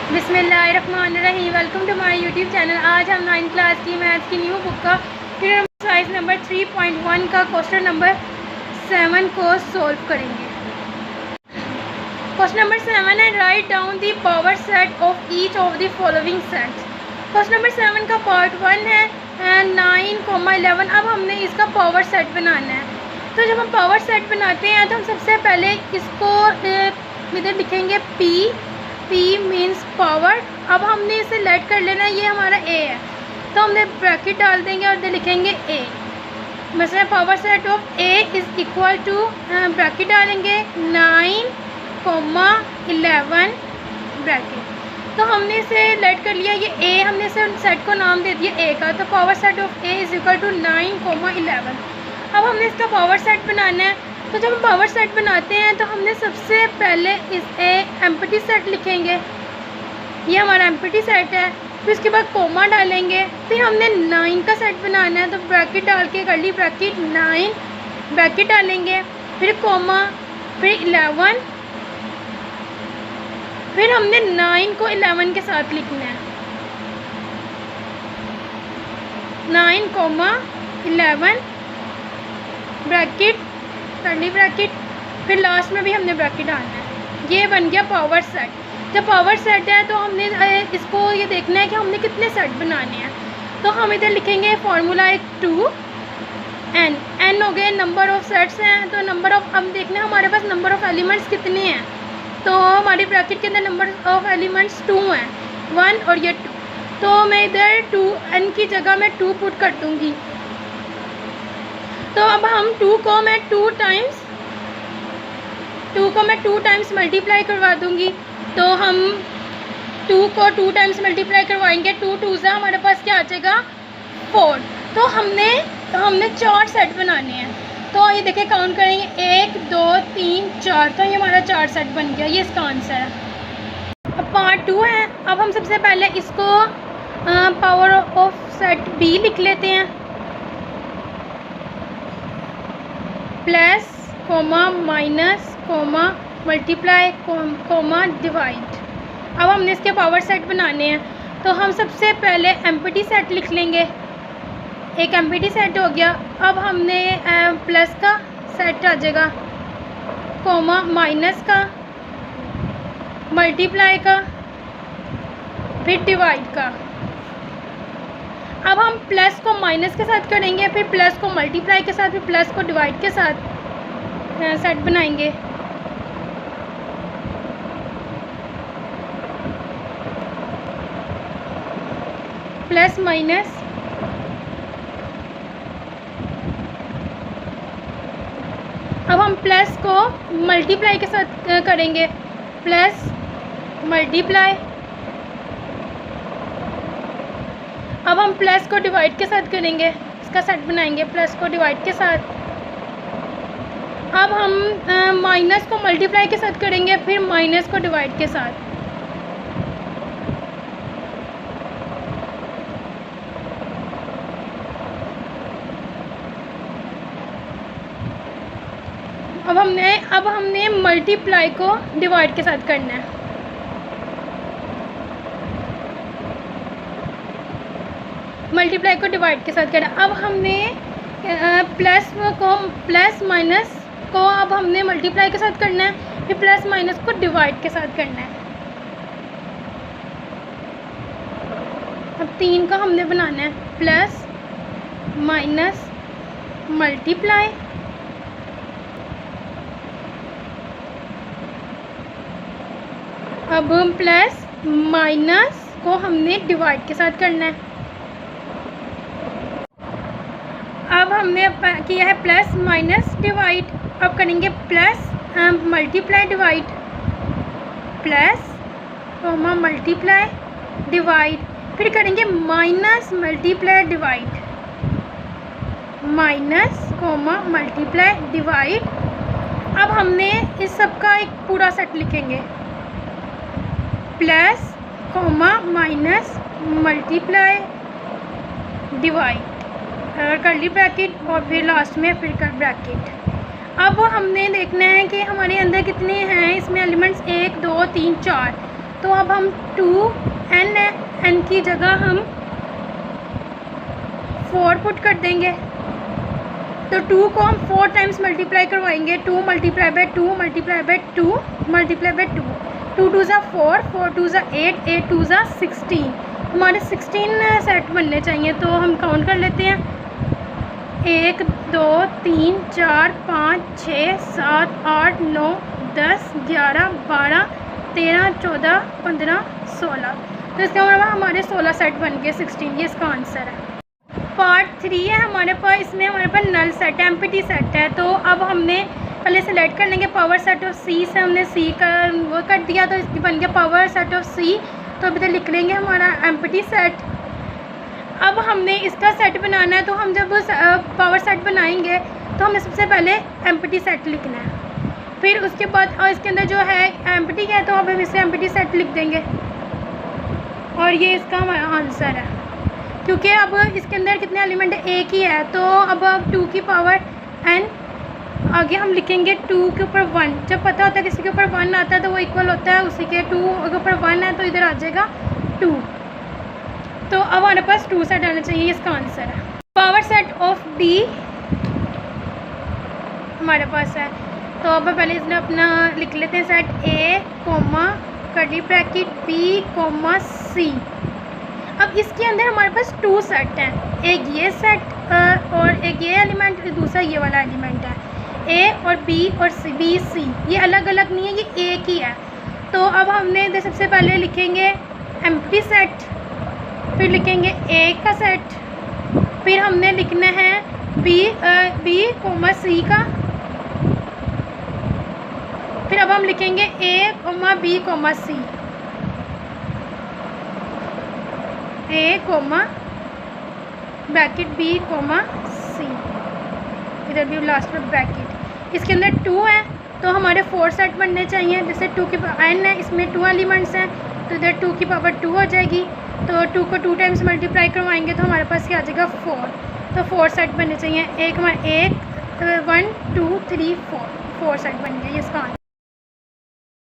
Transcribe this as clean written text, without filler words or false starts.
बिस्मिल्लाहिर्रहमानिर्रहीम। Welcome to my YouTube channel. आज हम 9th क्लास की मैथ्स की न्यू बुक का एक्सरसाइज नंबर 3.1 का क्वेश्चन नंबर 7 को सॉल्व करेंगे। क्वेश्चन नंबर 7 है write down the power set of each of the following sets. Question number 7 का पार्ट 1 है 9,11। अब हमने इसका पावर सेट बनाना है। तो जब हम पावर सेट बनाते हैं तो हम सबसे पहले इसको इधर लिखेंगे P मीन्स पावर। अब हमने इसे लेट कर लेना है, ये हमारा A है तो हमने ब्रैकेट डाल देंगे और इधर लिखेंगे A। मतलब power set of A is equal to bracket डालेंगे 9,11 ब्रैकेट। तो हमने इसे लेट कर लिया, ये A, हमने इसे सेट को नाम दे दिया A का। तो power set of A is equal to 9,11। अब हमने इसका पावर सेट बनाना है। तो जब हम पावर सेट बनाते हैं तो हमने सबसे पहले इस एम्प्टी सेट लिखेंगे, ये हमारा एम्प्टी सेट है। फिर उसके बाद कोमा डालेंगे। फिर हमने 9 का सेट बनाना है तो ब्रैकेट डाल के कर्ली ब्रैकेट 9 ब्रैकेट डालेंगे, फिर कोमा, फिर 11। फिर हमने 9 को 11 के साथ लिखना है, 9,11 ब्रैकेट कर्ली ब्रैकेट, फिर लास्ट में भी हमने ब्रैकेट डालना है। ये बन गया पावर सेट। जब पावर सेट है तो हमने इसको ये देखना है कि हमने कितने सेट बनाने हैं। तो हम इधर लिखेंगे फार्मूला है 2n हो गए, नंबर ऑफ सेट्स हैं। तो नंबर ऑफ, अब देखना है हमारे पास नंबर ऑफ एलिमेंट्स कितने हैं। तो हमारी ब्रैकेट के अंदर नंबर ऑफ एलिमेंट्स 2 हैं, 1 और ये 2। तो मैं इधर 2n की जगह मैं 2 पुट कर दूँगी। तो अब हम 2 को मैं 2 टाइम्स मल्टीप्लाई करवा दूँगी। तो हम 2 को 2 टाइम्स मल्टीप्लाई करवाएंगे, 2 2 हमारे पास क्या आ जाएगा 4। तो हमने 4 सेट बनाने हैं। तो ये देखिए काउंट करेंगे 1 2 3 4। तो ये हमारा 4 सेट बन गया, ये इसका आंसर है। अब पार्ट 2 है। अब हम सबसे पहले इसको पावर ऑफ सेट B लिख लेते हैं, plus comma minus comma multiply comma divide. अब हमने इसके पावर सेट बनाने हैं। तो हम सबसे पहले एम्प्टी सेट लिख लेंगे, एक एम्प्टी सेट हो गया। अब हमने प्लस का सेट आ जाएगा, कोमा माइनस का, मल्टीप्लाई का, फिर डिवाइड का। अब हम प्लस को माइनस के साथ करेंगे, फिर प्लस को मल्टीप्लाई के साथ, फिर प्लस को डिवाइड के साथ सेट बनाएंगे। प्लस माइनस, अब हम प्लस को मल्टीप्लाई के साथ करेंगे, प्लस मल्टीप्लाई। अब हम प्लस को डिवाइड के साथ करेंगे, इसका सेट बनाएंगे प्लस को डिवाइड के साथ। अब हम माइनस को मल्टीप्लाई के साथ करेंगे, फिर माइनस को डिवाइड के साथ। अब हमने मल्टीप्लाई को डिवाइड के साथ करना है। मल्टीप्लाई को डिवाइड के साथ करना। अब हमने प्लस माइनस को अब हमने मल्टीप्लाई के साथ करना है, फिर प्लस माइनस को डिवाइड के साथ करना है। अब 3 का हमने बनाना है, प्लस माइनस मल्टीप्लाई, अब प्लस माइनस को हमने डिवाइड के साथ करना है। अब हमने किया है प्लस माइनस डिवाइड। अब करेंगे plus multiply divide, plus comma multiply divide, फिर करेंगे minus multiply divide, minus comma multiply divide. अब हमने इस सब का एक पूरा सेट लिखेंगे, plus comma minus multiply divide, curly bracket और फिर लास्ट में फिर कर ब्रैकेट। अब हमने देखना है कि हमारे अंदर कितने हैं इसमें एलिमेंट्स, 1 2 3 4। तो अब हम 2n है, n की जगह हम 4 पुट कर देंगे। तो 2 को हम 4 टाइम्स मल्टीप्लाई करवाएंगे, 2 multiply by 2 multiply by 2 multiply by 2, 2 2 ज़ा 4, 4 2 ज़ा 8, 8 2 ज़ा 16। हमारे 16 सेट बनने चाहिए, तो हम काउंट कर लेते हैं। 1 2 3 4 5 6 7 8 9 10 11 12 13 14 15 16। तो इसका मतलब हमारे 16 सेट बन गए 16, ये इसका आंसर है। पार्ट 3 है हमारे पास, इसमें हमारे पास नल सेट है, एम्प्टी सेट है। तो अब हमने पहले सेलेक्ट कर लेंगे पावर सेट ऑफ सी से, हमने सी का वो कर दिया तो इसकी बन गया पावर सेट ऑफ सी। तो अभी तक लिख लेंगे हमारा एम्प्टी सेट। अब हमने इसका सेट बनाना है, तो हम जब पावर सेट बनाएंगे तो हमें सबसे पहले एम्प्टी सेट लिखना है, फिर उसके बाद और इसके अंदर जो है एम्प्टी है तो अब हम इसे एम्प्टी सेट लिख देंगे, और ये इसका हमारा आंसर है। क्योंकि अब इसके अंदर कितने एलिमेंट है, एक ही है, तो अब 2 की पावर n आगे हम लिखेंगे 2 के ऊपर 1। जब पता होता है किसी के ऊपर 1 आता है तो वो इक्वल होता है उसी के 2 के ऊपर 1 है तो इधर आ जाएगा 2। तो अब हमारे पास 2 सेट आना चाहिए, इसका आंसर है। पावर सेट ऑफ D हमारे पास है, तो अब पहले इसमें अपना लिख लेते हैं set A comma curly bracket B comma C। अब इसके अंदर हमारे पास 2 सेट हैं, एक ये सेट और एक ये एलिमेंट, दूसरा ये वाला एलिमेंट है। A और B और B C ये अलग अलग नहीं है, ये एक ही है। तो अब हमने सबसे पहले लिखेंगे एम्प्टी सेट, फिर लिखेंगे A का सेट, फिर हमने लिखना है B कोमा C का, फिर अब हम लिखेंगे A comma B comma C, A comma bracket B comma C, इधर भी लास्ट में ब्रैकेट। इसके अंदर 2 है तो हमारे 4 सेट बनने चाहिए। जैसे 2 की n है, इसमें 2 एलिमेंट्स हैं तो इधर 2 की पावर 2 हो जाएगी, तो 2 को 2 टाइम्स मल्टीप्लाई करवाएंगे तो हमारे पास क्या आ जाएगा 4। तो 4 सेट बनने चाहिए, एक हमारे 1 1 2 3 4 सेट बन गए, इसका आंसर।